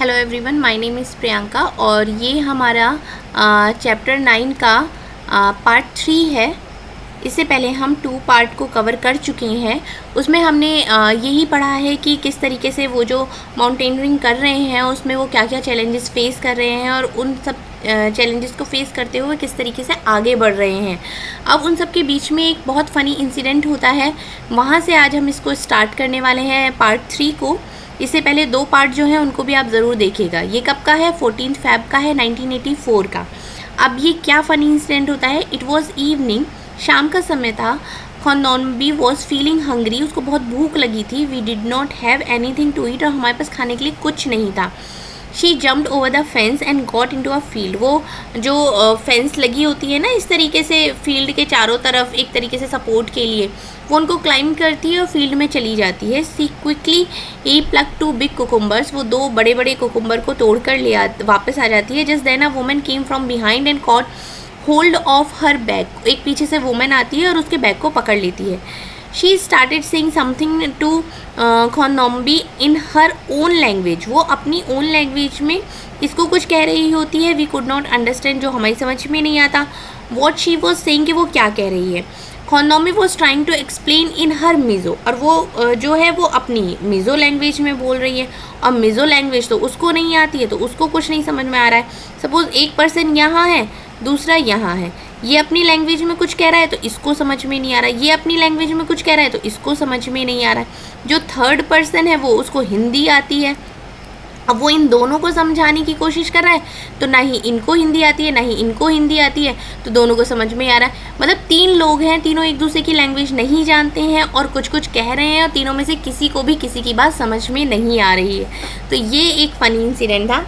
Hello everyone, my name is Priyanka और ये हमारा चैप्टर 9 का पार्ट 3 है। इससे पहले हम 2 पार्ट को कवर कर चुके हैं। उसमें हमने यही पढ़ा है कि किस तरीके से वो जो माउंटेनियरिंग कर रहे हैं उसमें वो क्या क्या चैलेंजेस फेस कर रहे हैं और उन सब चैलेंजेस को फेस करते हुए किस तरीके से आगे बढ़ रहे हैं। अब उन सब के बीच में एक बहुत फ़नी इंसिडेंट होता है, वहाँ से आज हम इसको स्टार्ट करने वाले हैं पार्ट 3 को। इससे पहले 2 पार्ट जो हैं उनको भी आप ज़रूर देखिएगा। ये कब का है? 14 फ़रवरी का है, 1984 का। अब ये क्या फ़नी इंसिडेंट होता है, इट वॉज़ इवनिंग, शाम का समय था। खॉनॉम्बी वॉज फीलिंग हंग्री, उसको बहुत भूख लगी थी। We did not have anything to eat, और हमारे पास खाने के लिए कुछ नहीं था। She jumped over the fence and got into a field. वो जो फेंस लगी होती है ना इस तरीके से फील्ड के चारों तरफ एक तरीके से सपोर्ट के लिए, वो उनको क्लाइंब करती है और फील्ड में चली जाती है। सी क्विकली ही प्लक 2 बिग कुकुम्बर्स, वो 2 बड़े बड़े कुकुम्बर को तोड़ कर वापस आ जाती है। Just then a woman came from behind and caught hold of her bag, एक पीछे से वुमेन आती है और उसके बैग को पकड़ लेती है। She started saying something to Khawnnombi in her own language, वो अपनी ओन लैंग्वेज में इसको कुछ कह रही होती है। वी कुड नॉट अंडरस्टैंड, जो हमारी समझ में नहीं आता वॉट शी वॉज सेइंग, कि वो क्या कह रही है। Khawnnombi was trying to explain in her Mizo, और वो जो है वो अपनी मिज़ो लैंग्वेज में बोल रही है। और मिज़ो लैंग्वेज तो उसको नहीं आती है, तो उसको कुछ नहीं समझ में आ रहा है। सपोज़ एक पर्सन यहाँ है, दूसरा यहाँ है, ये अपनी लैंग्वेज में कुछ कह रहा है तो इसको समझ में नहीं आ रहा है, ये अपनी लैंग्वेज में कुछ कह रहा है तो इसको समझ में नहीं आ रहा है। जो थर्ड पर्सन है वो उसको हिंदी आती है, अब वो इन दोनों को समझाने की कोशिश कर रहा है, तो ना ही इनको हिंदी आती है ना ही इनको हिंदी आती है, तो दोनों को समझ में आ रहा है। मतलब 3 लोग हैं, तीनों एक दूसरे की लैंग्वेज नहीं जानते हैं और कुछ कुछ कह रहे हैं, और तीनों में से किसी को भी किसी की बात समझ में नहीं आ रही है। तो ये एक फ़नी इंसिडेंट था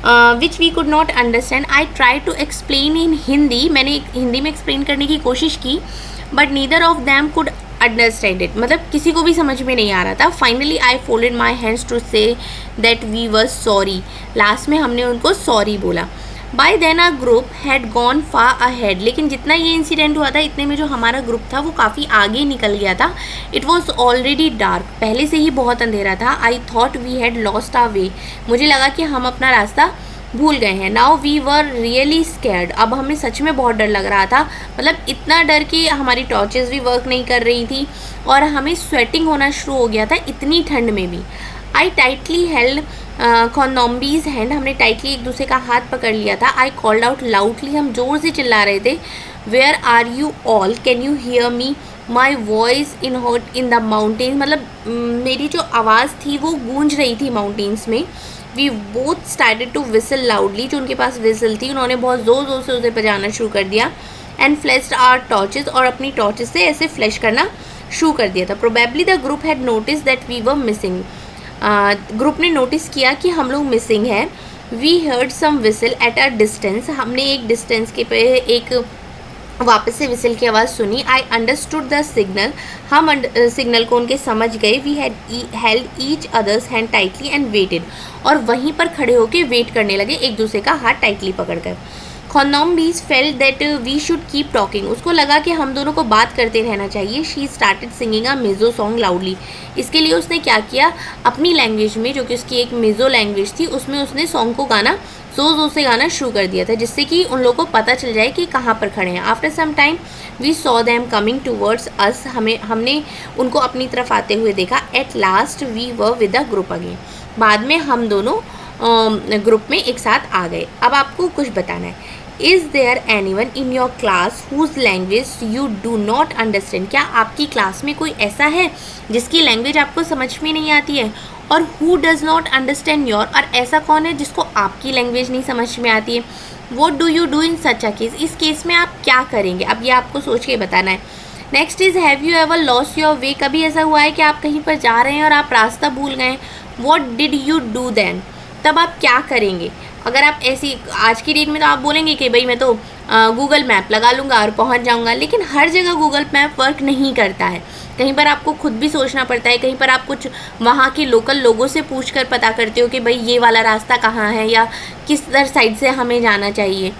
which we could not understand. I try to explain in Hindi, मैंने हिंदी में एक्सप्लेन करने की कोशिश की, but neither of them could understand it, मतलब किसी को भी समझ में नहीं आ रहा था। Finally I folded my hands to say that we were sorry, last में हमने उनको सॉरी बोला। By then our group had gone far ahead, लेकिन जितना ये इंसिडेंट हुआ था इतने में जो हमारा ग्रुप था वो काफ़ी आगे निकल गया था। इट वॉज ऑलरेडी डार्क, पहले से ही बहुत अंधेरा था। I thought we had lost our way, मुझे लगा कि हम अपना रास्ता भूल गए हैं। Now we were really scared, अब हमें सच में बहुत डर लग रहा था। मतलब इतना डर कि हमारी टॉर्चेस भी वर्क नहीं कर रही थी और हमें स्वेटिंग होना शुरू हो गया था इतनी ठंड में भी। आई टाइटली हेल्ड खॉनॉम्बीज हैंड, हमने टाइटली एक दूसरे का हाथ पकड़ लिया था। आई कॉल्ड आउट लाउडली, हम जोर से चिल्ला रहे थे। Where are you all, can you hear me, my voice in hot in the mountain, मतलब मेरी जो आवाज़ थी वो गूंज रही थी माउंटेन्स में। We both started to whistle loudly, जो उनके पास विसल थी उन्होंने बहुत ज़ोर ज़ोर से उसे बजाना शुरू कर दिया। एंड फ्लैश्ड आवर टॉर्चेस, और अपनी टॉर्चेस से ऐसे फ्लैश करना शुरू कर दिया था। Probably the group had notice that we were missing, group ने नोटिस किया कि हम लोग मिसिंग हैं। We heard some whistle at a distance, हमने एक डिस्टेंस के पे एक वापस से विसल की आवाज़ सुनी। आई अंडरस्टूड द सिग्नल, हम सिग्नल को उनके समझ गए। We had held each others hand tightly and waited, और वहीं पर खड़े होकर वेट करने लगे एक दूसरे का हाथ टाइटली पकड़कर। खॉनॉम्बीज felt that we should keep talking, उसको लगा कि हम दोनों को बात करते रहना चाहिए। She started singing a Mizo song loudly, इसके लिए उसने क्या किया, अपनी लैंग्वेज में जो कि उसकी एक मिज़ो लैंग्वेज थी उसमें उसने सॉन्ग को गाना ज़ोर ज़ोर से गाना शुरू कर दिया था, जिससे कि उन लोगों को पता चल जाए कि कहाँ पर खड़े हैं। After some time we saw them coming towards us, हमने उनको अपनी तरफ आते हुए देखा। At last we were with the group again, बाद में हम दोनों ग्रुप में एक साथ आ गए। अब आपको कुछ बताना है। Is there anyone in your class whose language you do not understand, क्या आपकी क्लास में कोई ऐसा है जिसकी लैंग्वेज आपको समझ में नहीं आती है। और who does not understand your, और ऐसा कौन है जिसको आपकी लैंग्वेज नहीं समझ में आती है। What do you do in such a case, इस केस में आप क्या करेंगे, अब ये आपको सोच के बताना है। Next is have you ever lost your way, कभी ऐसा हुआ है कि आप कहीं पर जा रहे हैं और आप रास्ता भूल गए। What did you do then, तब आप क्या करेंगे। अगर आप ऐसी आज की डेट में तो आप बोलेंगे कि भाई मैं तो गूगल मैप लगा लूँगा और पहुँच जाऊँगा, लेकिन हर जगह गूगल मैप वर्क नहीं करता है। कहीं पर आपको खुद भी सोचना पड़ता है, कहीं पर आप कुछ वहाँ के लोकल लोगों से पूछकर पता करते हो कि भाई ये वाला रास्ता कहाँ है या किस साइड से हमें जाना चाहिए।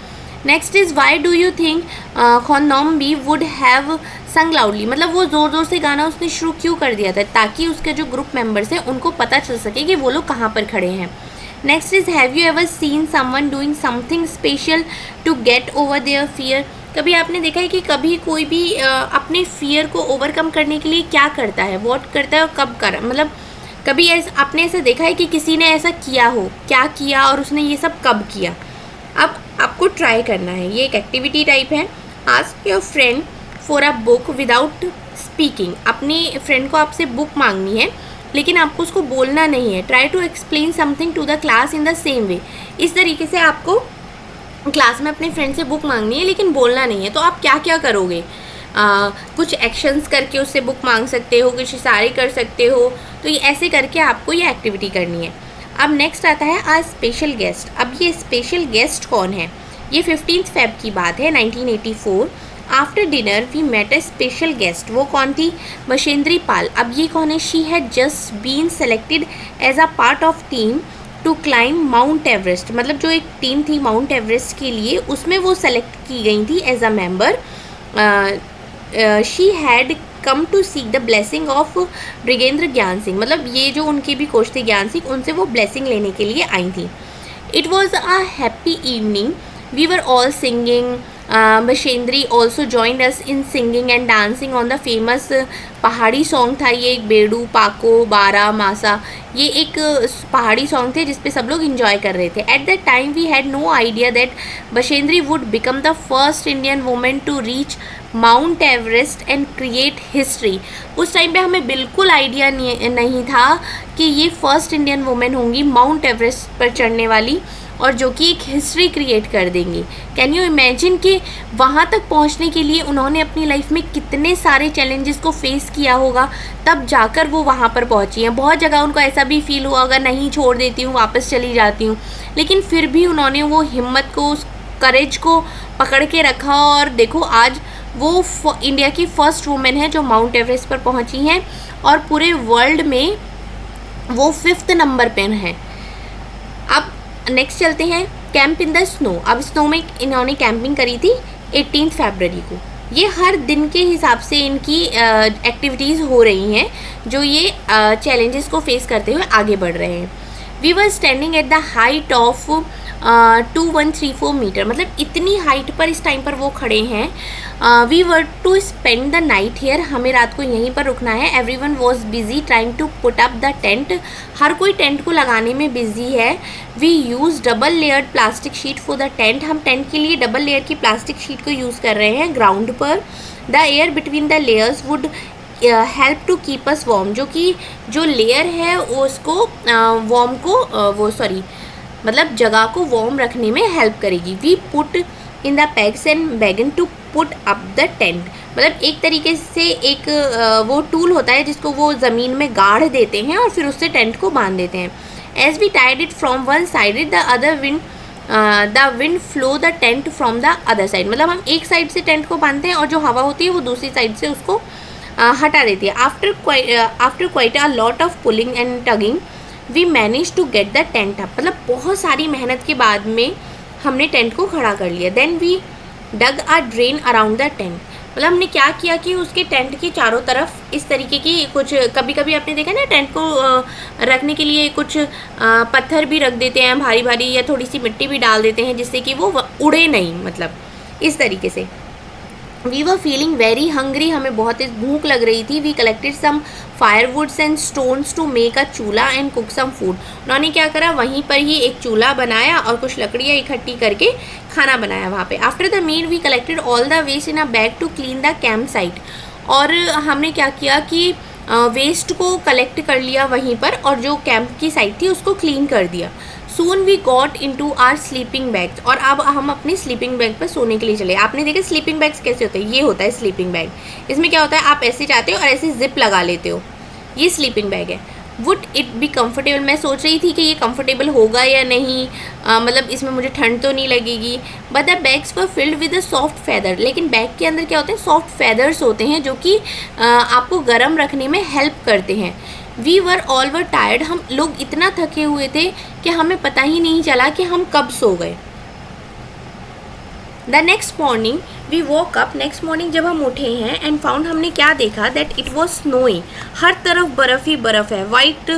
Next is why do you think खॉनॉम्बी वुड हैव संग लाउडली, मतलब वो ज़ोर ज़ोर से गाना उसने शुरू क्यों कर दिया था, ताकि उसके जो ग्रुप मेंबर्स हैं उनको पता चल सके कि वो लोग कहाँ पर खड़े हैं। Next is have you ever seen someone doing something special to get over their fear. कभी आपने देखा है कि कभी कोई भी अपने फियर को ओवरकम करने के लिए क्या करता है, वॉट करता है और कब कर, मतलब कभी आपने ऐसा देखा है कि किसी ने ऐसा किया हो, क्या किया और उसने ये सब कब किया। अब आपको ट्राई करना है, ये एक एक्टिविटी टाइप है। Ask your friend for a book without speaking. अपनी फ्रेंड को आपसे बुक मांगनी है लेकिन आपको उसको बोलना नहीं है। Try to explain something to the class in the same way. इस तरीके से आपको क्लास में अपने फ्रेंड से बुक मांगनी है लेकिन बोलना नहीं है। तो आप क्या क्या करोगे, कुछ एक्शंस करके उससे बुक मांग सकते हो, कुछ इशारे कर सकते हो। तो ये ऐसे करके आपको ये एक्टिविटी करनी है। अब नेक्स्ट आता है आ स्पेशल गेस्ट। अब ये स्पेशल गेस्ट कौन है, ये 15 फेब की बात है 1984। After dinner we met a special guest. वो कौन थी, बशेंद्री पाल। अब ये कौन है, she had just been selected as a part of team to climb Mount Everest. मतलब जो एक टीम थी माउंट एवरेस्ट के लिए, उसमें वो सेलेक्ट की गई थी as a member. She had come to seek the blessing of brigadier Gyan Singh. मतलब ये जो उनके भी कोच थे ज्ञान सिंह, उनसे वो ब्लेसिंग लेने के लिए आई थी। It was a happy evening, we were all singing. Bachendri also joined us in singing and dancing on the famous Pahari song था ये, एक बेडू पाको बारा मासा। ये एक पहाड़ी सॉन्ग थे जिसपे सब लोग इंजॉय कर रहे थे। At that time we had no idea that Bachendri would become the first Indian women to reach Mount Everest and create history. उस टाइम पे हमें बिल्कुल आइडिया नहीं था कि ये फर्स्ट इंडियन वुमेन होंगी माउंट एवरेस्ट पर चढ़ने वाली और जो कि एक हिस्ट्री क्रिएट कर देंगी। कैन यू इमेजिन कि वहाँ तक पहुँचने के लिए उन्होंने अपनी लाइफ में कितने सारे चैलेंजेस को फेस किया होगा, तब जाकर वो वहाँ पर पहुँची हैं। बहुत जगह उनको ऐसा भी फील हुआ अगर नहीं छोड़ देती हूँ वापस चली जाती हूँ, लेकिन फिर भी उन्होंने वो हिम्मत को, उस करेज को पकड़ के रखा और देखो आज वो इंडिया की फर्स्ट वुमेन है जो माउंट एवरेस्ट पर पहुँची हैं और पूरे वर्ल्ड में वो 5th नंबर पर हैं। अब नेक्स्ट चलते हैं कैंप इन द स्नो। अब स्नो में इन्होंने कैंपिंग करी थी 18 फरवरी को। ये हर दिन के हिसाब से इनकी एक्टिविटीज़ हो रही हैं जो ये चैलेंजेस को फेस करते हुए आगे बढ़ रहे हैं। We were standing at the height of 2134 metre. मतलब इतनी हाइट पर इस टाइम पर वो खड़े हैं। We were to spend the night here. हमें रात को यहीं पर रुकना है। Everyone was busy trying to put up the tent. हर कोई टेंट को लगाने में बिजी है। We use double layered plastic sheet for the tent. हम टेंट के लिए डबल लेयर की प्लास्टिक शीट को यूज़ कर रहे हैं ग्राउंड पर। The air between the layers would help to keep us warm. जो कि जो लेयर है उसको वार्म को मतलब जगह को वार्म रखने में हेल्प करेगी। We put in the packs and began to put up the tent. मतलब एक तरीके से एक वो टूल होता है जिसको वो ज़मीन में गाड़ देते हैं और फिर उससे टेंट को बांध देते हैं। As we tied it from one side the other wind flow the tent from the other side. मतलब हम एक साइड से टेंट को बांधते हैं और जो हवा होती है वो दूसरी साइड से उसको हटा देती है। After quite a lot of pulling and tugging we manage to get the tent up. मतलब बहुत सारी मेहनत के बाद में हमने टेंट को खड़ा कर लिया। Then we dug a drain around the tent. मतलब हमने क्या किया कि उसके टेंट के चारों तरफ इस तरीके की कुछ, कभी कभी आपने देखा ना टेंट को रखने के लिए कुछ पत्थर भी रख देते हैं भारी भारी, या थोड़ी सी मिट्टी भी डाल देते हैं जिससे कि वो उड़े नहीं, मतलब इस तरीके से। We were feeling very hungry. हमें बहुत भूख लग रही थी। We collected some firewoods and stones to make a chulha and cook some food. उन्होंने क्या करा, वहीं पर ही एक चूल्हा बनाया और कुछ लकड़ियाँ इकट्ठी करके खाना बनाया वहाँ पे। After the meal we collected all the waste in a bag to clean the camp site. और हमने क्या किया कि वेस्ट को कलेक्ट कर लिया वहीं पर और जो कैंप की साइट थी उसको क्लीन कर दिया। Soon we got into our sleeping bags. और अब हम अपने स्लीपिंग बैग पर सोने के लिए चले। आपने देखा स्लीपिंग बैग्स कैसे होते हैं, ये होता है स्लीपिंग बैग। इसमें क्या होता है, आप ऐसे जाते हो और ऐसे जिप लगा लेते हो, ये स्लीपिंग बैग है। Would it be comfortable. मैं सोच रही थी कि ये कम्फर्टेबल होगा या नहीं, मतलब इसमें मुझे ठंड तो नहीं लगेगी। But the bags were filled with a soft feather. लेकिन बैग के अंदर क्या होते हैं, सॉफ्ट फैदर्स होते हैं जो कि आपको गर्म रखने में हेल्प करते हैं। We were all were tired. हम लोग इतना थके हुए थे कि हमें पता ही नहीं चला कि हम कब सो गए। The next morning we woke up. Next morning जब हम उठे हैं एंड फाउंड, हमने क्या देखा, दैट इट वॉज स्नोइंग। हर तरफ बर्फ़ ही बर्फ़ है। White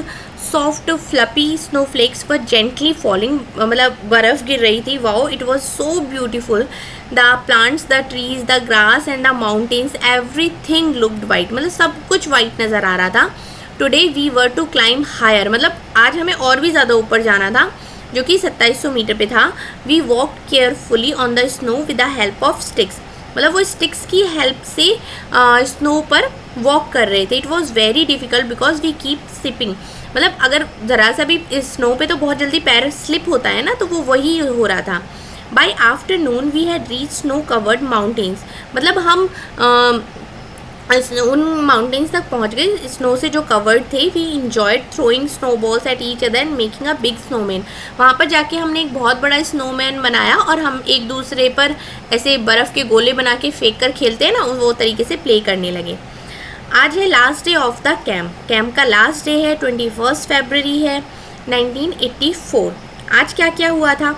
soft fluffy snowflakes were gently falling, मतलब बर्फ़ गिर रही थी. Wow, it was so beautiful. The plants, the trees, the grass and the mountains, everything looked white. मतलब सब कुछ वाइट नज़र आ रहा था. Today we were to climb higher, मतलब आज हमें और भी ज़्यादा ऊपर जाना था, जो कि 2700 मीटर पे था. We walk carefully on the snow with the help of sticks. मतलब वो स्टिक्स की हेल्प से स्नो पर वॉक कर रहे थे. It was very difficult because we keep slipping. मतलब अगर ज़रा सा भी स्नो पे तो बहुत जल्दी पैर स्लिप होता है ना, तो वो वही हो रहा था. By afternoon we had reach snow covered mountains. मतलब हम उन माउंटेन्स तक पहुंच गए स्नो से जो कवर्ड थे. We enjoyed throwing snowballs at each other and making a big snowman. वहाँ पर जाके हमने एक बहुत बड़ा स्नोमैन बनाया और हम एक दूसरे पर ऐसे बर्फ़ के गोले बना के फेंक कर खेलते हैं ना, वो तरीके से प्ले करने लगे. आज है last day of the camp. Camp का लास्ट डे है, 21 फरवरी है 1984. आज क्या क्या हुआ था?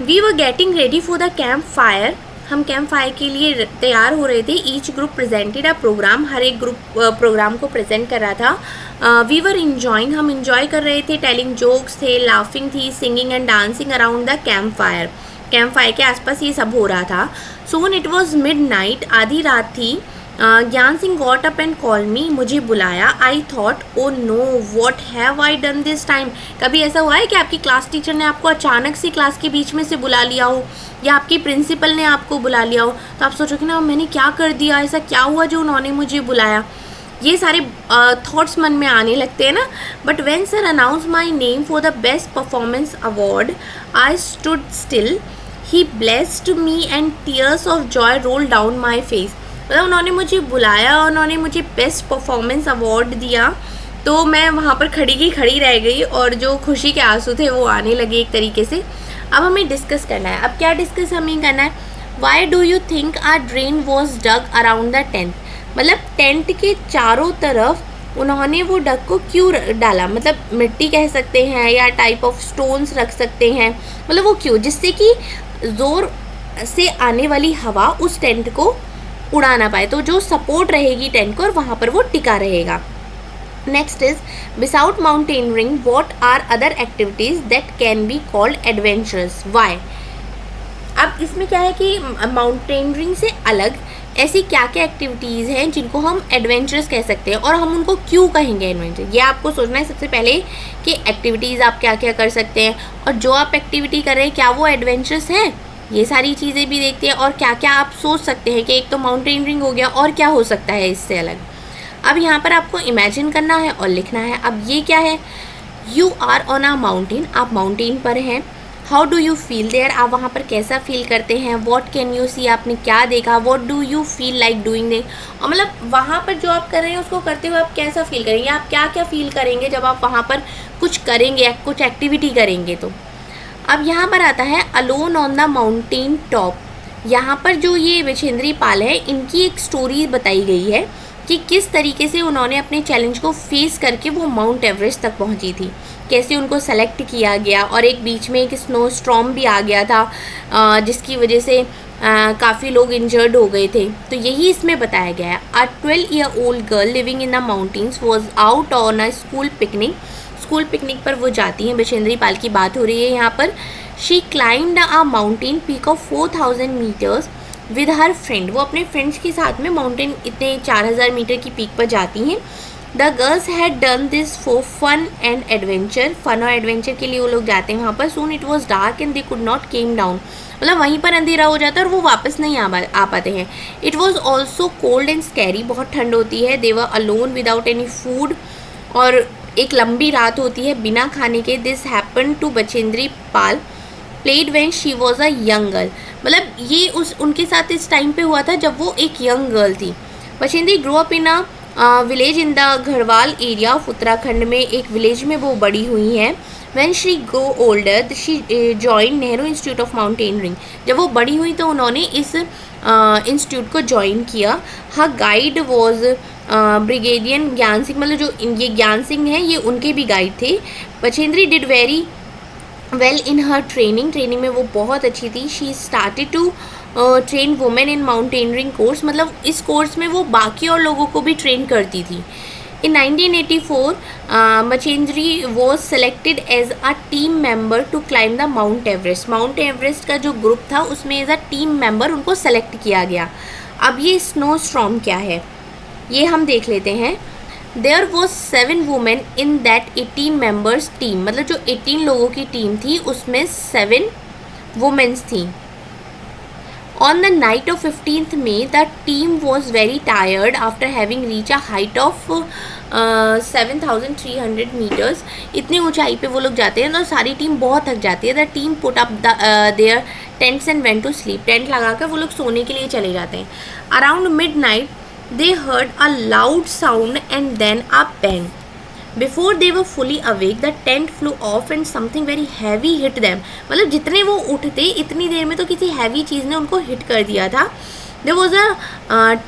We were getting ready for the camp fire. हम कैंप फायर के लिए तैयार हो रहे थे. Each group presented a programme. हर एक ग्रुप प्रोग्राम को प्रेजेंट कर रहा था. We were enjoying. हम इंजॉय कर रहे थे. टेलिंग जोक्स थे, लाफिंग थी, singing and dancing around the camp fire. Camp fire के आसपास ये सब हो रहा था. Soon it was midnight. आधी रात थी. ज्ञान Singh got up and call मी. मुझे बुलाया. I thought oh know what have I done this time. कभी ऐसा हुआ है कि आपकी क्लास टीचर ने आपको अचानक से क्लास के बीच में से बुला लिया हो, या आपकी प्रिंसिपल ने आपको बुला लिया हो, तो आप सोचोगे ना मैंने क्या कर दिया, ऐसा क्या हुआ जो उन्होंने मुझे बुलाया. ये सारे थॉट्स मन में आने लगते हैं ना. But when sir announce my name for the best performance award I stood still. He blessed me and tears of Joy roll down my face. मतलब उन्होंने मुझे बुलाया और उन्होंने मुझे बेस्ट परफॉर्मेंस अवार्ड दिया, तो मैं वहाँ पर खड़ी की खड़ी रह गई और जो खुशी के आंसू थे वो आने लगे एक तरीके से. अब हमें डिस्कस करना है. अब क्या डिस्कस हमें करना है? Why do you think our drain was dug around the tent. मतलब टेंट के चारों तरफ उन्होंने वो डग को क्यों डाला. मतलब मिट्टी कह सकते हैं या टाइप ऑफ स्टोन्स रख सकते हैं. मतलब वो क्यों? जिससे कि ज़ोर से आने वाली हवा उस टेंट को उड़ा ना पाए, तो जो सपोर्ट रहेगी टेंट को और वहाँ पर वो टिका रहेगा. Next is without mountaineering what are other activities that can be called adventurous. Why. अब इसमें क्या है कि माउंटेनियरिंग से अलग ऐसी क्या क्या एक्टिविटीज़ हैं जिनको हम एडवेंचरस कह सकते हैं, और हम उनको क्यों कहेंगे एडवेंचर. ये आपको सोचना है सबसे पहले कि एक्टिविटीज़ आप क्या क्या कर सकते हैं, और जो आप एक्टिविटी कर रहे हैं क्या वो एडवेंचरस है. ये सारी चीज़ें भी देखते हैं, और क्या क्या आप सोच सकते हैं कि एक तो माउंटेनियरिंग हो गया और क्या हो सकता है इससे अलग. अब यहाँ पर आपको इमेजिन करना है और लिखना है. अब ये क्या है? You are on a mountain. आप माउंटेन पर हैं. How do you feel there. आप वहाँ पर कैसा फील करते हैं. What can you see. आपने क्या देखा. What do you feel like doing there. और मतलब वहाँ पर जो आप कर रहे हैं उसको करते हुए आप कैसा फील करेंगे, आप क्या क्या फील करेंगे जब आप वहाँ पर कुछ करेंगे या कुछ एक्टिविटी करेंगे. तो अब यहाँ पर आता है alone on the mountain top. यहाँ पर जो ये विछेंद्री पाल है, इनकी एक स्टोरी बताई गई है कि किस तरीके से उन्होंने अपने चैलेंज को फेस करके वो माउंट एवरेस्ट तक पहुँची थी, कैसे उनको सेलेक्ट किया गया, और एक बीच में एक स्नो स्टॉर्म भी आ गया था जिसकी वजह से काफ़ी लोग इंजर्ड हो गए थे. तो यही इसमें बताया गया है. अ 12-year-old girl living in the mountains was out on a school picnic. School picnic पर वो जाती हैं. विछेंद्री पाल की बात हो रही है यहाँ पर. She climbed a mountain peak of 4000 metres with her friend. वो अपने फ्रेंड्स के साथ में माउंटेन इतने 4000 मीटर की पीक पर जाती हैं. The girls had done this for fun and adventure. Fun और एडवेंचर के लिए वो लोग जाते हैं वहाँ पर. Soon it was dark and they could not came down. मतलब वहीं पर अंधेरा हो जाता है और वो वापस नहीं आ पाते हैं. It was also cold and scary. बहुत ठंड होती है. They were alone without any food. और एक लंबी रात होती है बिना खाने के. This happen to Bachendri Pal played when she was a young girl. मतलब ये उनके साथ इस टाइम पे हुआ था जब वो एक यंग गर्ल थी. Bachendri grow up in a village in the Garhwal area of Uttarakhand में. एक विलेज में वो बड़ी हुई हैं. When she grow older she join Nehru Institute of Mountaineering. जब वो बड़ी हुई तो उन्होंने इस इंस्टीट्यूट को ज्वाइन किया. हर गाइड वॉज ब्रिगेडियन ज्ञान सिंह. मतलब जो ये ज्ञान सिंह हैं ये उनके भी गाइड थे. Bachendri did very well in her training में वो बहुत अच्छी थी. She started to train women in mountaineering course. मतलब इस कोर्स में वो बाकी और लोगों को भी ट्रेन करती थी. In 1984, Machendri was selected as a team member to climb the Mount Everest. Mount Everest का जो ग्रुप था उसमें एज अ टीम मेंबर उनको सेलेक्ट किया गया. अब ये स्नो स्टॉर्म क्या है ये हम देख लेते हैं. There was 7 women in that 18 members team. मतलब जो 18 लोगों की टीम थी उसमें 7 वुमेन्स थी. On the night of 15th May, the team was very tired after having reached a height of 7,300 meters. इतनी ऊंचाई पे वो लोग जाते हैं तो सारी टीम बहुत थक जाती है. The team put up their tents and went to sleep. Tent लगाकर वो लोग सोने के लिए चले जाते हैं. Around midnight, they heard a loud sound and then a bang. Before they were fully awake, the tent flew off and something very heavy hit them. मतलब जितने वो उठते इतनी देर में तो किसी हैवी चीज़ ने उनको हिट कर दिया था. There was a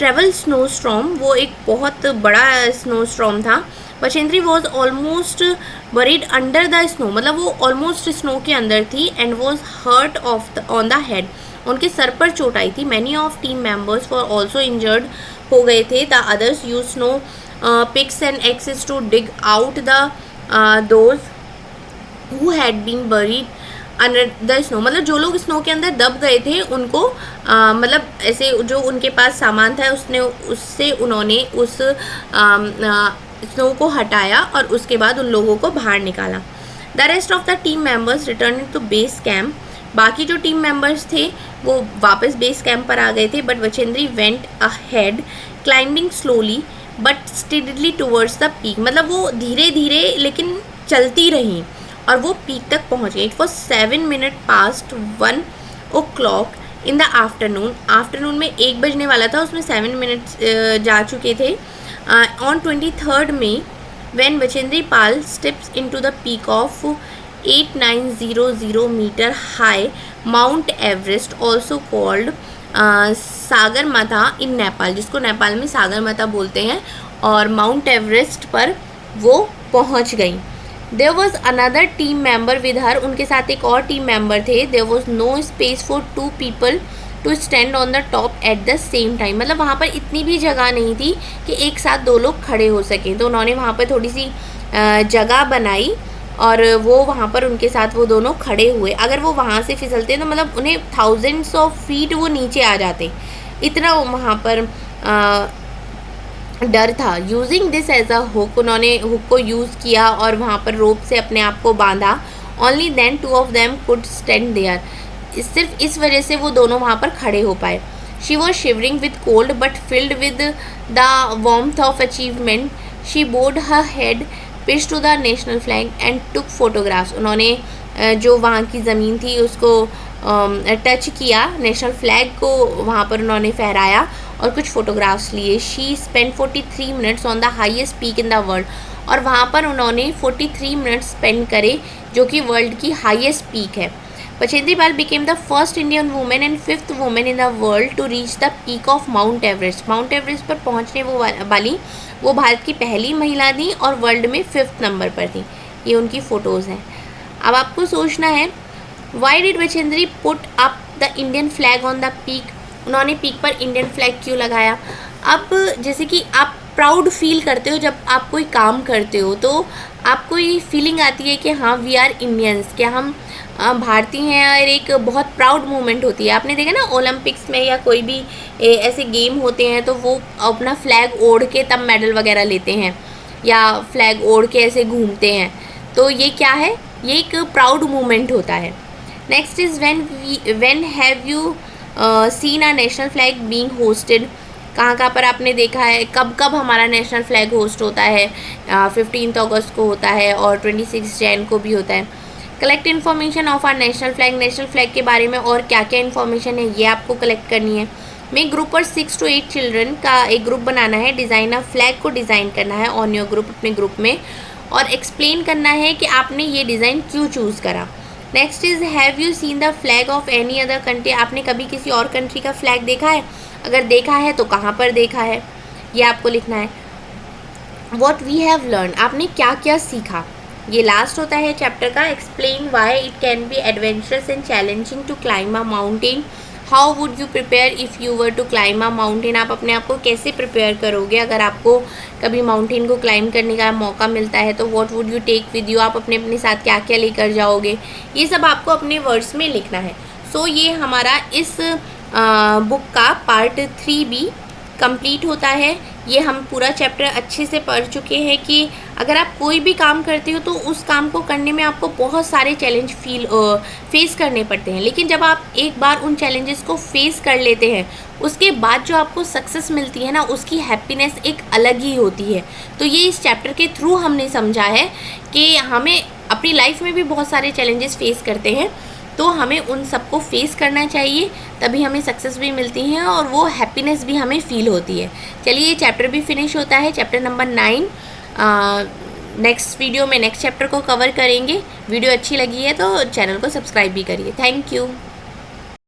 travel snowstorm. वो एक बहुत बड़ा snowstorm था. Machendri was almost buried under the snow. मतलब वो almost snow के अंदर थी and was hurt on the head. उनके सर पर चोट आई थी. Many of team members were also injured हो गए थे. The others used snow picks and axes to dig out those who had been buried under the snow. मतलब जो लोग स्नो के अंदर दब गए थे उनको मतलब ऐसे जो उनके पास सामान था उससे उन्होंने उस स्नो को हटाया और उसके बाद उन लोगों को बाहर निकाला. The rest of the team members return to base camp. बाकी जो टीम मेंबर्स थे वो वापस बेस कैंप पर आ गए थे. But Bachendri went ahead climbing slowly but steadily towards the peak. मतलब वो धीरे धीरे लेकिन चलती रही और वो पीक तक पहुंच गई. It was 7 minutes past 1 o'clock in the afternoon. Afternoon में 1 बजने वाला था, उसमें 7 minutes जा चुके थे. On 23rd May when Bachendri Pal steps into the peak of 8900 meter high Mount Everest, also called सागर माथा इन नेपाल, जिसको नेपाल में सागर माथा बोलते हैं, और माउंट एवरेस्ट पर वो पहुंच गई. There was another team member with her. उनके साथ एक और टीम मेंबर थे. There was no space for 2 people to stand on the top at the same time. मतलब वहाँ पर इतनी भी जगह नहीं थी कि एक साथ 2 लोग खड़े हो सकें, तो उन्होंने वहाँ पर थोड़ी सी जगह बनाई और वो वहाँ पर उनके साथ वो दोनों खड़े हुए. अगर वो वहाँ से फिसलते तो मतलब उन्हें thousands of feet वो नीचे आ जाते, इतना वहाँ पर डर था. Using this as a hook. उन्होंने हुक को यूज़ किया और वहाँ पर रोप से अपने आप को बांधा. Only then 2 of them could stand there. सिर्फ इस वजह से वो दोनों वहाँ पर खड़े हो पाए. She was shivering with cold but filled with the warmth of achievement. She bowed her head pitch to the national flag and took photographs. उन्होंने जो वहाँ की ज़मीन थी उसको टच किया, नेशनल फ्लैग को वहाँ पर उन्होंने फहराया और कुछ फ़ोटोग्राफ्स लिए. She spend 43 minutes on the highest peak in the world. और वहाँ पर उन्होंने 43 minutes स्पेंड करे जो कि वर्ल्ड की हाईएस्ट पीक है. Bachendri Pal became the first Indian women and 5th women in the world to reach the peak of Mount Everest. Mount Everest पर पहुँचने वाली वो भारत की पहली महिला थी और वर्ल्ड में 5th नंबर पर थी. ये उनकी फ़ोटोज़ हैं. अब आपको सोचना है why did Bachendri put up the Indian flag on the peak. उन्होंने पीक पर इंडियन फ्लैग क्यों लगाया. अब जैसे कि आप प्राउड फील करते हो जब आप कोई काम करते हो, तो आपको ये फीलिंग आती है कि हाँ वी आर इंडियंस, क्या हम भारतीय हैं, और एक बहुत प्राउड मोमेंट होती है. आपने देखा ना ओलंपिक्स में या कोई भी ऐसे गेम होते हैं तो वो अपना फ्लैग ओढ़ के तब मेडल वगैरह लेते हैं या फ्लैग ओढ़ के ऐसे घूमते हैं. तो ये क्या है, ये एक प्राउड मोमेंट होता है. Next is when have you seen a national flag being hoisted. कहाँ पर आपने देखा है, कब हमारा नेशनल फ्लैग होस्ट होता है. 15 अगस्त को होता है और 26 Jan को भी होता है. Collect information of our national flag. National flag के बारे में और क्या क्या इन्फॉर्मेशन है ये आपको कलेक्ट करनी है. मेक ग्रुप और 6 to 8 चिल्ड्रन का एक ग्रुप बनाना है. डिज़ाइन ऑफ फ्लैग को डिज़ाइन करना है ऑन योर ग्रुप, अपने ग्रुप में, और एक्सप्लेन करना है कि आपने ये डिज़ाइन क्यों चूज़ करा. Next is have you seen the flag of any other country. आपने कभी किसी और कंट्री का फ्लैग देखा है, अगर देखा है तो कहाँ पर देखा है, ये आपको लिखना है. What we have learn. आपने क्या क्या सीखा. ये लास्ट होता है चैप्टर का. Explain why it can be adventurous and challenging to climb a mountain. How would you prepare if you were to climb a mountain, आप अपने आप को कैसे प्रिपेयर करोगे अगर आपको कभी माउंटेन को क्लाइम करने का मौका मिलता है तो what would you take with you, आप अपने साथ क्या क्या लेकर जाओगे, ये सब आपको अपने वर्ड्स में लिखना है। सो ये हमारा इस बुक का पार्ट 3 भी कंप्लीट होता है। ये हम पूरा चैप्टर अच्छे से पढ़ चुके हैं कि अगर आप कोई भी काम करते हो तो उस काम को करने में आपको बहुत सारे चैलेंज फेस करने पड़ते हैं, लेकिन जब आप एक बार उन चैलेंजेस को फेस कर लेते हैं उसके बाद जो आपको सक्सेस मिलती है ना, उसकी हैप्पीनेस एक अलग ही होती है। तो ये इस चैप्टर के थ्रू हमने समझा है कि हमें अपनी लाइफ में भी बहुत सारे चैलेंजेस फेस करते हैं, तो हमें उन सबको फेस करना चाहिए, तभी हमें सक्सेस भी मिलती है और वो हैप्पीनेस भी हमें फील होती है। चलिए ये चैप्टर भी फिनिश होता है, चैप्टर नंबर 9। नेक्स्ट वीडियो में नेक्स्ट चैप्टर को कवर करेंगे। वीडियो अच्छी लगी है तो चैनल को सब्सक्राइब भी करिए। Thank you.